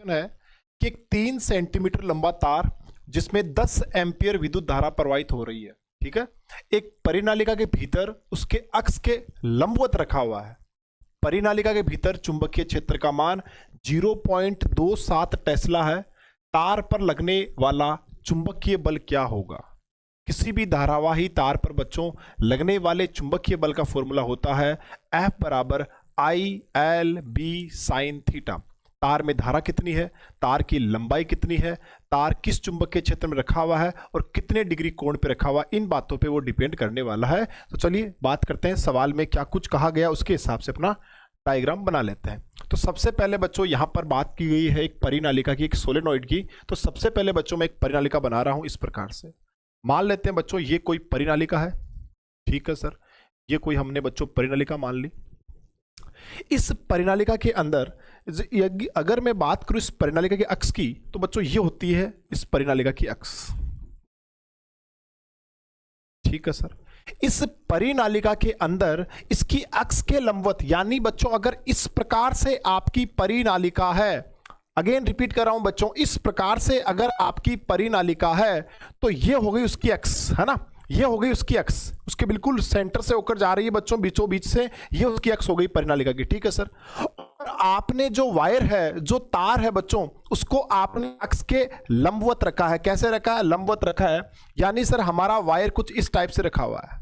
है कि एक 3 सेंटीमीटर लंबा तार जिसमें 10 एम्पियर विद्युत धारा प्रवाहित हो रही है, ठीक है, एक परिनालिका के भीतर उसके अक्ष के लंबवत रखा हुआ है। परिनालिका के भीतर चुंबकीय क्षेत्र का मान 0.27 टेस्ला है। तार पर लगने वाला चुंबकीय बल क्या होगा? किसी भी धारावाही तार पर बच्चों लगने वाले चुंबकीय बल का फॉर्मूला होता है F बराबर IL/B sin थीटा। तार में धारा कितनी है, तार की लंबाई कितनी है, तार किस चुंबकीय क्षेत्र में रखा हुआ है और कितने डिग्री कोण पे रखा हुआ, इन बातों पे वो डिपेंड करने वाला है। तो चलिए बात करते हैं सवाल में क्या कुछ कहा गया, उसके हिसाब से अपना डायग्राम बना लेते हैं। तो सबसे पहले बच्चों यहाँ पर बात की गई है एक परिनालिका की, एक सोलेनोइड की। तो सबसे पहले बच्चों मैं एक परिनालिका बना रहा हूँ इस प्रकार से। मान लेते हैं बच्चों ये कोई परिनालिका है, ठीक है सर, ये कोई हमने बच्चों परिनालिका मान ली। इस परिनालिका के अंदर अगर मैं बात करूं इस परिनालिका के अक्ष की, तो बच्चों ये होती है इस परिनालिका की अक्ष, ठीक है सर। इस परिनालिका के अंदर इसकी अक्ष के लंबवत, यानी बच्चों अगर इस प्रकार से आपकी परिनालिका है, अगेन रिपीट कर रहा हूं बच्चों, इस प्रकार से अगर आपकी परिनालिका है तो ये हो गई उसकी अक्ष, है ना, ये हो गई उसकी अक्ष, उसके बिल्कुल सेंटर से होकर जा रही है बच्चों, बीचों बीच से, ये उसकी अक्ष हो गई परिनालिका की, ठीक है सर। और आपने जो वायर है, जो तार है बच्चों, उसको आपने अक्ष के लंबवत रखा है। कैसे रखा है? लंबवत रखा है, यानी सर हमारा वायर कुछ इस टाइप से रखा हुआ है।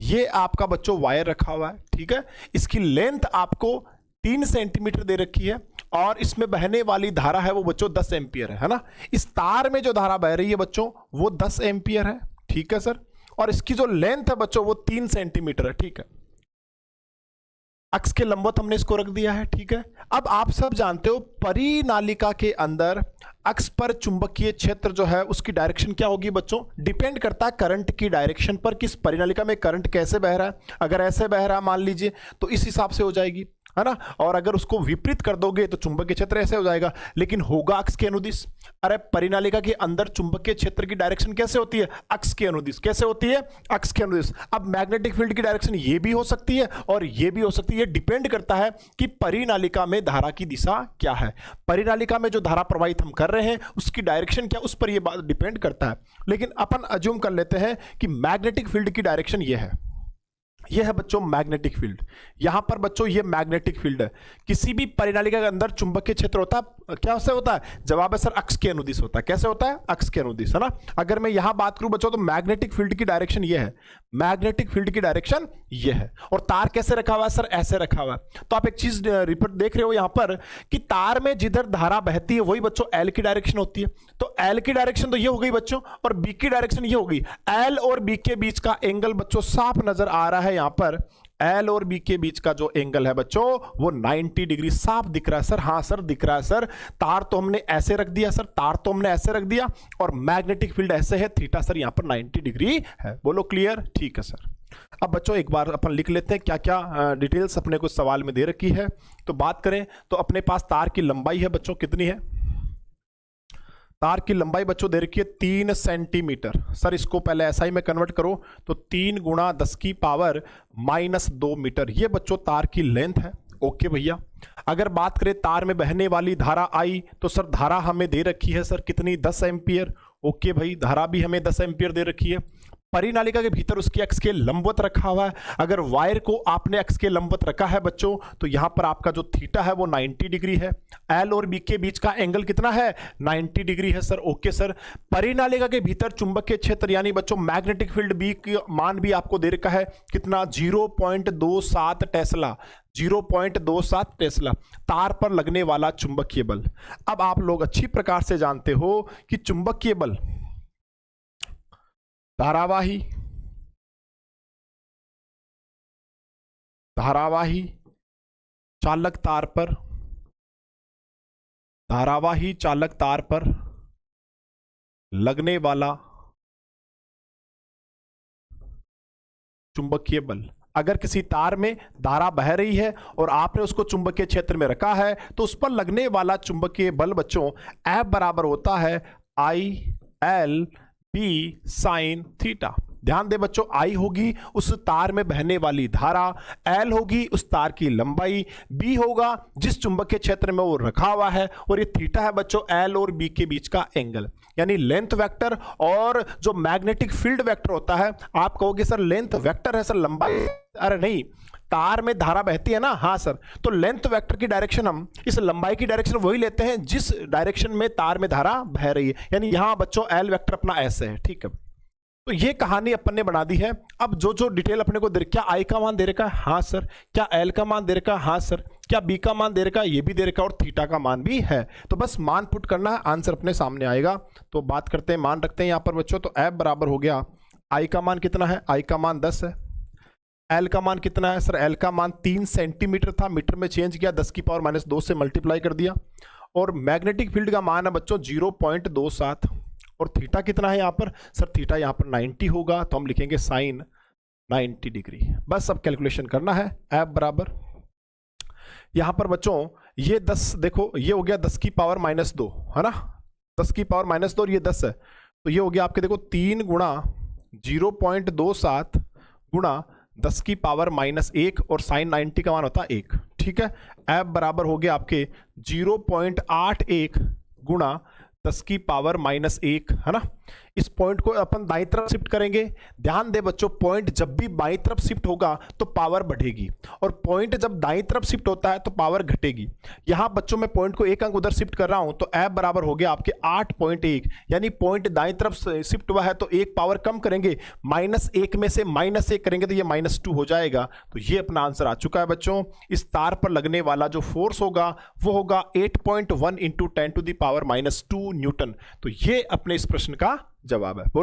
ये आपका बच्चों वायर रखा हुआ है, ठीक है। इसकी लेंथ आपको 3 सेंटीमीटर दे रखी है और इसमें बहने वाली धारा है वो बच्चों 10 एम्पियर है ना। इस तार में जो धारा बह रही है बच्चों वो 10 एम्पियर है, ठीक है सर। और इसकी जो लेंथ है बच्चों वो 3 सेंटीमीटर है, ठीक है। अक्ष के लंबवत हमने इसको रख दिया है, ठीक है। अब आप सब जानते हो परिनालिका के अंदर अक्ष पर चुंबकीय क्षेत्र जो है उसकी डायरेक्शन क्या होगी बच्चों? डिपेंड करता है करंट की डायरेक्शन पर, किस परिनालिका में करंट कैसे बह रहा है। अगर ऐसे बह रहा है मान लीजिए तो इस हिसाब से हो जाएगी, है ना। और अगर उसको विपरीत कर दोगे तो चुंबकीय क्षेत्र ऐसे हो जाएगा, लेकिन होगा अक्ष के अनुदिश। अरे परिनालिका के अंदर चुंबकीय क्षेत्र की डायरेक्शन कैसे होती है? अक्ष के अनुदिश। कैसे होती है? अक्ष के अनुदिश। अब मैग्नेटिक फील्ड की डायरेक्शन ये भी हो सकती है और ये भी हो सकती है, डिपेंड करता है कि परिनालिका में धारा की दिशा क्या है। परिनालिका में जो धारा प्रवाहित हम कर रहे हैं उसकी डायरेक्शन क्या, उस पर यह बात डिपेंड करता है। लेकिन अपन अज्यूम कर लेते हैं कि मैग्नेटिक फील्ड की डायरेक्शन ये है, यह है बच्चों मैग्नेटिक फील्ड। यहां पर बच्चों ये मैग्नेटिक फील्ड है। किसी भी परिनालिका के अंदर चुंबकीय क्षेत्र होता है, क्या से होता है? जवाब है सर अक्ष के अनुदिश होता है। कैसे होता है? अक्ष के अनुदिश, है ना। अगर मैं यहां बात करूं बच्चों तो मैग्नेटिक फील्ड की डायरेक्शन ये है, मैग्नेटिक फील्ड की डायरेक्शन ये है। और तार कैसे रखा हुआ है सर? ऐसे रखा हुआ है। तो आप एक चीज रिपोर्ट देख रहे हो यहां पर कि तार में जिधर धारा बहती है वही बच्चों एल की डायरेक्शन होती है। तो एल की डायरेक्शन तो ये हो गई बच्चों, और बी की डायरेक्शन ये हो गई। एल और बी के बीच का एंगल बच्चों साफ नजर आ रहा है। यहां पर एल और बी के बीच का जो एंगल है बच्चों वो 90 डिग्री साफ दिख रहा है सर। हाँ सर दिख रहा है सर। तार तो हमने ऐसे रख दिया सर, तार तो हमने ऐसे रख दिया, और मैग्नेटिक फील्ड ऐसे है, थीटा सर यहां पर 90 डिग्री है। बोलो क्लियर? ठीक है सर। अब बच्चों एक बार अपन लिख लेते हैं क्या क्या डिटेल्स अपने को सवाल में दे रखी है। तो बात करें तो अपने पास तार की लंबाई है बच्चों, कितनी है? तार की लंबाई बच्चों दे रखी है 3 सेंटीमीटर। सर इसको पहले SI में कन्वर्ट करो तो 3 × 10⁻⁻² मीटर, ये बच्चों तार की लेंथ है। ओके भैया। अगर बात करें तार में बहने वाली धारा आई, तो सर धारा हमें दे रखी है सर कितनी? 10 एम्पियर। ओके भाई, धारा भी हमें 10 एम्पियर दे रखी है। परिनालिका के भीतर उसकी अक्ष के लंबवत रखा हुआ है। अगर वायर को आपने अक्ष के लंबवत रखा है बच्चों तो यहां पर आपका जो थीटा है वो 90 डिग्री है। एल और बी के बीच का एंगल कितना है? 90 डिग्री है सर। Okay sir. परिनालिका के भीतर चुंबकीय क्षेत्र यानी बच्चों मैग्नेटिक फील्ड बी का मान भी आपको दे रखा है कितना? 0.27 टेस्ला। 0.27 टेस्ला। तार पर लगने वाला चुंबकीय बल। अब आप लोग अच्छी प्रकार से जानते हो कि चुंबकीय बल धारावाही चालक तार पर लगने वाला चुंबकीय बल। अगर किसी तार में धारा बह रही है और आपने उसको चुंबकीय क्षेत्र में रखा है तो उस पर लगने वाला चुंबकीय बल बच्चों F बराबर होता है IL/B sin थीटा। ध्यान दे बच्चों, आई होगी उस तार में बहने वाली धारा, एल होगी उस तार की लंबाई, बी होगा जिस चुंबकीय क्षेत्र में वो रखा हुआ है, और ये थीटा है बच्चों एल और बी के बीच का एंगल। यानी लेंथ वेक्टर और जो मैग्नेटिक फील्ड वेक्टर होता है, आप कहोगे सर लेंथ वेक्टर है सर लंबाई, अरे नहीं, तार में धारा बहती है ना, हाँ सर, तो लेंथ वेक्टर की डायरेक्शन हम इस लंबाई की डायरेक्शन वही लेते हैं जिस डायरेक्शन में तार में धारा बह रही है। यानी यहां बच्चों एल वेक्टर अपना ऐसे है, ठीक है। तो ये कहानी अपन ने बना दी है। अब जो जो डिटेल अपने को दे, क्या आई का मान दे रखा है, हाँ सर, क्या एल का मान दे रखा है, हाँ सर, क्या बी का मान दे रखा है, ये भी दे रखा है, और थीटा का मान भी है। तो बस मान पुट करना है, आंसर अपने सामने आएगा। तो बात करते हैं, मान रखते हैं यहां पर बच्चों, तो एफ बराबर हो गया, आई का मान कितना है, आई का मान 10 है, एल का मान कितना है सर, एल का मान 3 सेंटीमीटर था, मीटर में चेंज किया, 10 की पावर -2 से मल्टीप्लाई कर दिया, और मैग्नेटिक फील्ड का मान है बच्चों 0.27, और थीटा कितना है यहाँ पर सर, थीटा यहाँ पर 90 होगा, तो हम लिखेंगे साइन 90 डिग्री। बस अब कैलकुलेशन करना है, एफ बराबर यहाँ पर बच्चों ये 10, देखो ये हो गया 10 की पावर -2 है ना, 10 की पावर -2 और ये 10 है, तो ये हो गया आपके देखो 3 गुणा 0.27 गुणा 10 की पावर -1, और साइन 90 का मान होता है 1, ठीक है। एफ बराबर हो गया आपके 0.81 गुणा 10 की पावर -1 है ना। इस पॉइंट को अपन दाईं तरफ शिफ्ट करेंगे। ध्यान दे बच्चों, पॉइंट जब भी बाईं तरफ शिफ्ट होगा तो पावर बढ़ेगी, और पॉइंट जब दाईं तरफ शिफ्ट होता है तो पावर घटेगी। यहां बच्चों मैं पॉइंट को एक अंक उधर शिफ्ट कर रहा हूं, तो एफ बराबर हो गया आपके 8.1, यानी पॉइंट दाईं तरफ शिफ्ट हुआ है तो एक पावर कम करेंगे, -1 में से -1 करेंगे तो ये -2 हो जाएगा। तो ये अपना आंसर आ चुका है बच्चों। इस तार पर लगने वाला जो फोर्स होगा वो होगा 8.1 × 10⁻² न्यूटन। तो ये अपने इस प्रश्न का जवाब है। बोलो।